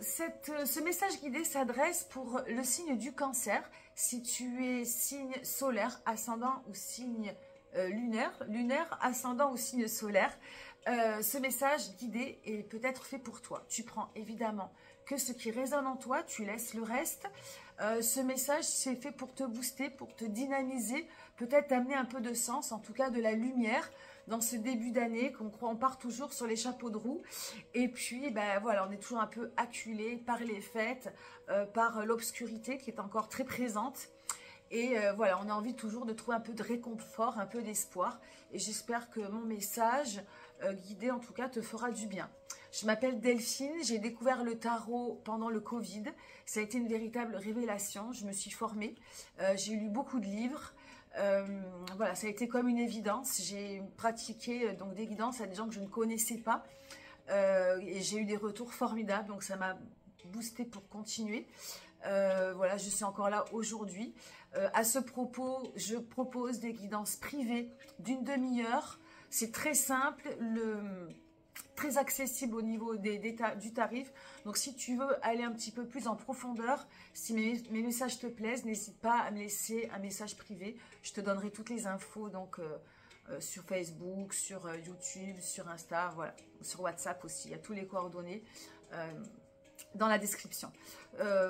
ce message guidé s'adresse pour le signe du Cancer. Si tu es signe solaire, ascendant ou signe lunaire, ascendant ou signe solaire, ce message guidé est peut-être fait pour toi. Tu prends évidemment que ce qui résonne en toi, tu laisses le reste. Ce message, c'est fait pour te booster, pour te dynamiser, peut-être t'amener un peu de sens, en tout cas de la lumière dans ce début d'année, on part toujours sur les chapeaux de roue. Et puis, ben voilà, on est toujours un peu acculé par les fêtes, par l'obscurité qui est encore très présente. Et voilà, on a envie toujours de trouver un peu de réconfort, un peu d'espoir. Et j'espère que mon message guidé, en tout cas, te fera du bien. Je m'appelle Delphine, j'ai découvert le tarot pendant le Covid. Ça a été une véritable révélation, je me suis formée, j'ai lu beaucoup de livres. Voilà, ça a été comme une évidence. J'ai pratiqué donc des guidances à des gens que je ne connaissais pas. Et j'ai eu des retours formidables, donc ça m'a boosté pour continuer. Voilà, je suis encore là aujourd'hui. À ce propos, je propose des guidances privées d'une demi-heure. C'est très simple, très accessible au niveau du tarif. Donc si tu veux aller un petit peu plus en profondeur, si mes messages te plaisent, n'hésite pas à me laisser un message privé. Je te donnerai toutes les infos donc sur Facebook, sur YouTube, sur Insta, voilà, sur WhatsApp aussi. Il y a tous les coordonnées dans la description.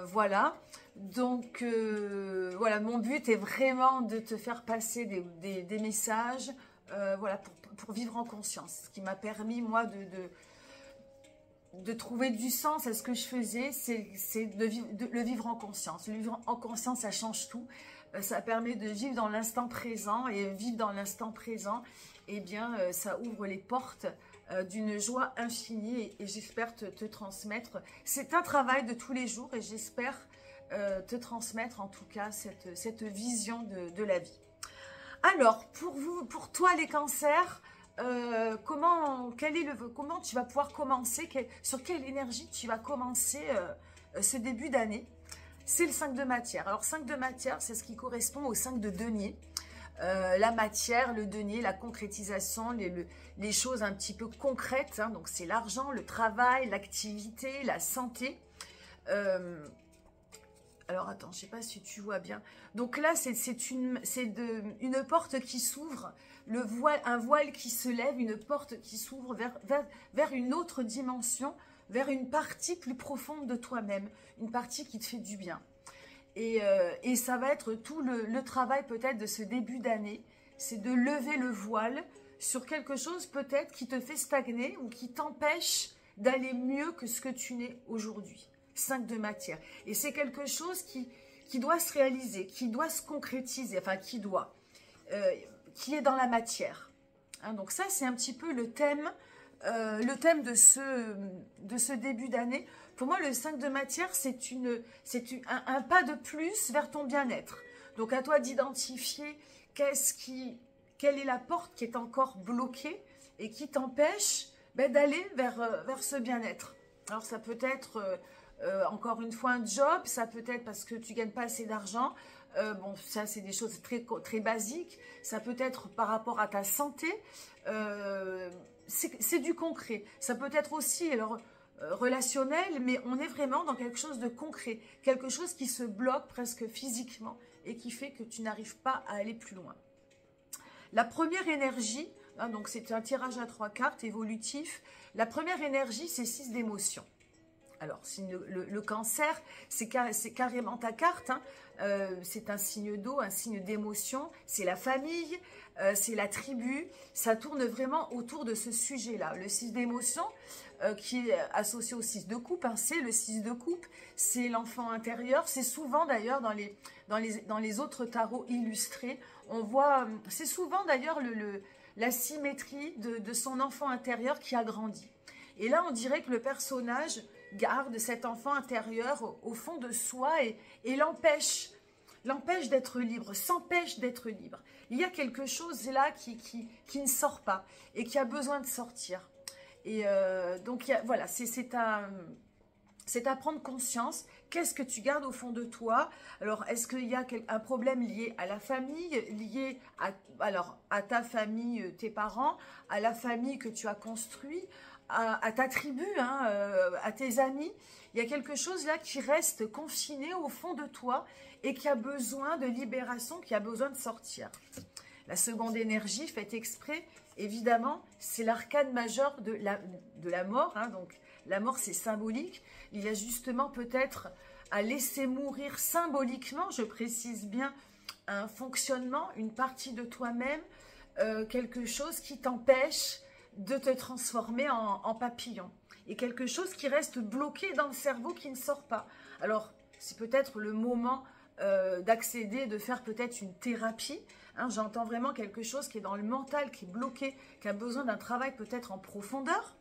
Voilà, donc voilà, mon but est vraiment de te faire passer des messages voilà, pour vivre en conscience. Ce qui m'a permis, moi, de trouver du sens à ce que je faisais, c'est de le vivre en conscience. Le vivre en conscience, ça change tout. Ça permet de vivre dans l'instant présent. Et vivre dans l'instant présent, eh bien, ça ouvre les portes d'une joie infinie. Et j'espère te transmettre. C'est un travail de tous les jours. Et j'espère te transmettre, en tout cas, cette vision de la vie. Alors, pour toi les cancers, comment tu vas pouvoir commencer, sur quelle énergie tu vas commencer ce début d'année? C'est le 5 de matière. Alors 5 de matière, c'est ce qui correspond au 5 de denier. La matière, le denier, la concrétisation, les choses un petit peu concrètes. Hein, donc c'est l'argent, le travail, l'activité, la santé. Alors, attends, je ne sais pas si tu vois bien. Donc là, c'est une porte qui s'ouvre, un voile qui se lève, une porte qui s'ouvre vers une autre dimension, vers une partie plus profonde de toi-même, une partie qui te fait du bien. Et ça va être tout le travail peut-être de ce début d'année, c'est de lever le voile sur quelque chose peut-être qui te fait stagner ou qui t'empêche d'aller mieux que ce que tu n'es aujourd'hui. 5 de matière. Et c'est quelque chose qui doit se réaliser, qui doit se concrétiser, enfin qui est dans la matière. Hein, donc ça, c'est un petit peu le thème de ce début d'année. Pour moi, le 5 de matière, c'est un pas de plus vers ton bien-être. Donc à toi d'identifier quelle est la porte qui est encore bloquée et qui t'empêche d'aller vers ce bien-être. Alors ça peut être encore une fois un job, ça peut être parce que tu gagnes pas assez d'argent, bon ça c'est des choses très, très basiques, ça peut être par rapport à ta santé, c'est du concret, ça peut être aussi alors, relationnel, mais on est vraiment dans quelque chose de concret, quelque chose qui se bloque presque physiquement et qui fait que tu n'arrives pas à aller plus loin. La première énergie, hein, donc c'est un tirage à 3 cartes évolutif, la première énergie c'est 6 d'émotions. Alors, le cancer, c'est carrément ta carte, hein. C'est un signe d'eau, un signe d'émotion, c'est la famille, c'est la tribu, ça tourne vraiment autour de ce sujet-là. Le 6 d'émotion, qui est associé au 6 de coupe, hein, c'est le 6 de coupe, c'est l'enfant intérieur, c'est souvent d'ailleurs dans les autres tarots illustrés, on voit, c'est souvent d'ailleurs la symétrie de son enfant intérieur qui a grandi. Et là, on dirait que le personnage garde cet enfant intérieur au fond de soi et l'empêche d'être libre, s'empêche d'être libre. Il y a quelque chose là qui ne sort pas et qui a besoin de sortir. Et donc, voilà, c'est à prendre conscience. Qu'est-ce que tu gardes au fond de toi? Alors, est-ce qu'il y a un problème lié à la famille, lié à ta famille, tes parents, à la famille que tu as construite, à ta tribu, hein, à tes amis. Il y a quelque chose là qui reste confiné au fond de toi et qui a besoin de libération, qui a besoin de sortir. La seconde énergie, faite exprès, évidemment, c'est l'arcane majeur de la mort. Hein, donc, la mort, c'est symbolique. Il y a justement peut-être à laisser mourir symboliquement, je précise bien, un fonctionnement, une partie de toi-même, quelque chose qui t'empêche de te transformer en papillon. Et quelque chose qui reste bloqué dans le cerveau, qui ne sort pas. Alors, c'est peut-être le moment d'accéder, de faire peut-être une thérapie. Hein, j'entends vraiment quelque chose qui est dans le mental, qui est bloqué, qui a besoin d'un travail peut-être en profondeur.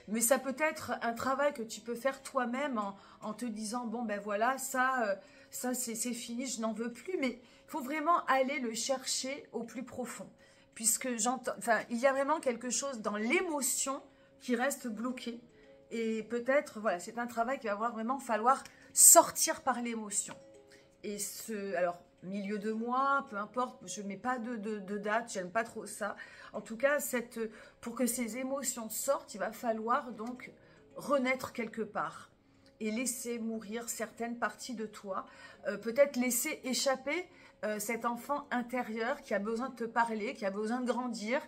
Mais ça peut être un travail que tu peux faire toi-même en te disant, bon ben voilà, ça c'est fini, je n'en veux plus. Mais il faut vraiment aller le chercher au plus profond. Puisque j'entends, enfin, il y a vraiment quelque chose dans l'émotion qui reste bloqué. Et peut-être, voilà, c'est un travail qui va vraiment falloir sortir par l'émotion. Et alors, milieu de mois, peu importe, je ne mets pas de date, j'aime pas trop ça. En tout cas, pour que ces émotions sortent, il va falloir donc renaître quelque part et laisser mourir certaines parties de toi. Peut-être laisser échapper cet enfant intérieur qui a besoin de te parler, qui a besoin de grandir,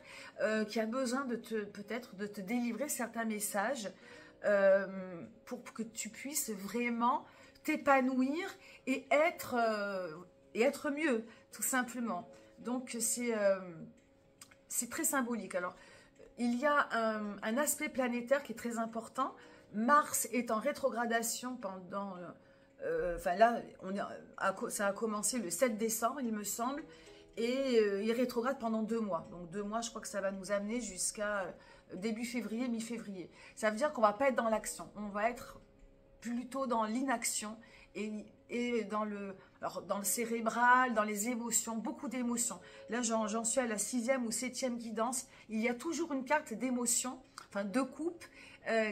qui a besoin peut-être de te délivrer certains messages pour que tu puisses vraiment t'épanouir et être mieux, tout simplement. Donc, c'est très symbolique. Alors, il y a un aspect planétaire qui est très important. Mars est en rétrogradation pendant... Enfin là, ça a commencé le 7 décembre, il me semble, et il rétrograde pendant 2 mois. Donc 2 mois, je crois que ça va nous amener jusqu'à début février, mi-février. Ça veut dire qu'on ne va pas être dans l'action, on va être plutôt dans l'inaction et dans le cérébral, dans les émotions, beaucoup d'émotions. Là, j'en suis à la 6e ou 7e guidance. Il y a toujours une carte d'émotion, enfin de coupe,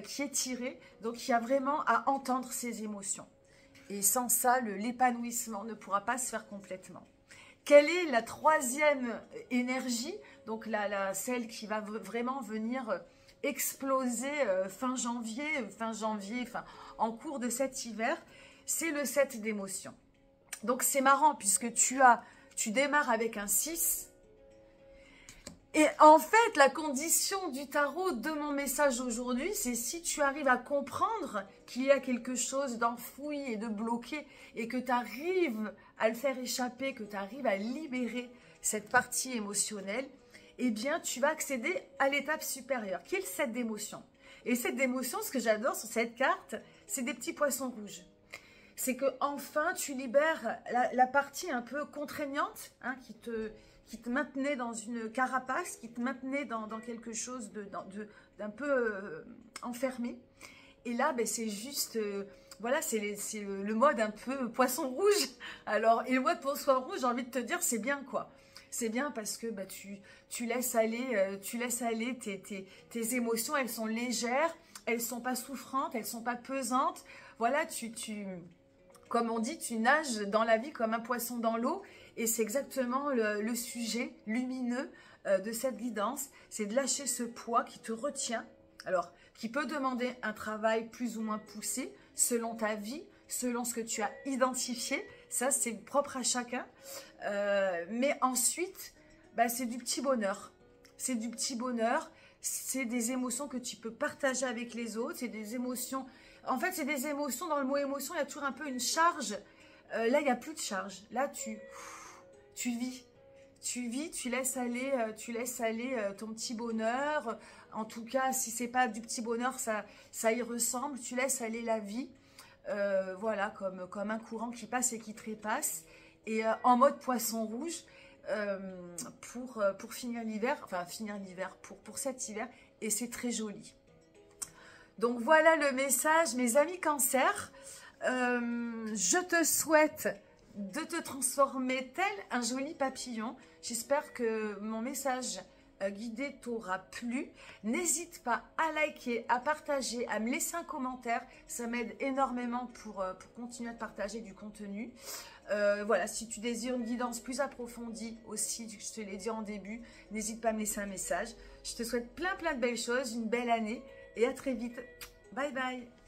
qui est tirée. Donc, il y a vraiment à entendre ces émotions. Et sans ça, l'épanouissement ne pourra pas se faire complètement. Quelle est la 3e énergie? Donc, celle qui va vraiment venir exploser fin janvier, enfin, en cours de cet hiver, c'est le 7 d'émotion. Donc, c'est marrant puisque tu démarres avec un 6. Et en fait, la condition du tarot de mon message aujourd'hui, c'est si tu arrives à comprendre qu'il y a quelque chose d'enfoui et de bloqué et que tu arrives à le faire échapper, que tu arrives à libérer cette partie émotionnelle, eh bien, tu vas accéder à l'étape supérieure, qui est le 7 d'émotion. Et 7 d'émotion, ce que j'adore sur cette carte, c'est des petits poissons rouges. C'est que enfin tu libères la partie un peu contraignante, hein, qui te maintenait dans une carapace, qui te maintenait dans quelque chose d'un peu enfermé. Et là, ben, c'est juste, voilà, c'est le mode un peu poisson rouge. Alors, et le mode poisson rouge, j'ai envie de te dire, c'est bien, quoi. C'est bien parce que bah, tu laisses aller, tes émotions, elles sont légères, elles sont pas souffrantes, elles sont pas pesantes. Voilà, comme on dit, tu nages dans la vie comme un poisson dans l'eau. Et c'est exactement le sujet lumineux de cette guidance. C'est de lâcher ce poids qui te retient. Alors, qui peut demander un travail plus ou moins poussé selon ta vie, selon ce que tu as identifié. Ça, c'est propre à chacun. Mais ensuite, bah, c'est du petit bonheur. C'est du petit bonheur. C'est des émotions que tu peux partager avec les autres. C'est des émotions... En fait, c'est des émotions. Dans le mot émotion, il y a toujours un peu une charge. Là, il n'y a plus de charge. Là, tu vis. Tu vis, tu laisses aller ton petit bonheur. En tout cas, si c'est pas du petit bonheur, ça y ressemble. Tu laisses aller la vie. Voilà, comme un courant qui passe et qui trépasse. Et en mode poisson rouge, pour finir l'hiver, enfin finir l'hiver, pour cet hiver. Et c'est très joli. Donc voilà le message, mes amis Cancer. Je te souhaite de te transformer tel un joli papillon. J'espère que mon message guidée t'aura plu. N'hésite pas à liker, à partager, à me laisser un commentaire. Ça m'aide énormément pour continuer à partager du contenu. Voilà, si tu désires une guidance plus approfondie aussi, je te l'ai dit en début, n'hésite pas à me laisser un message. Je te souhaite plein de belles choses, une belle année et à très vite. Bye bye.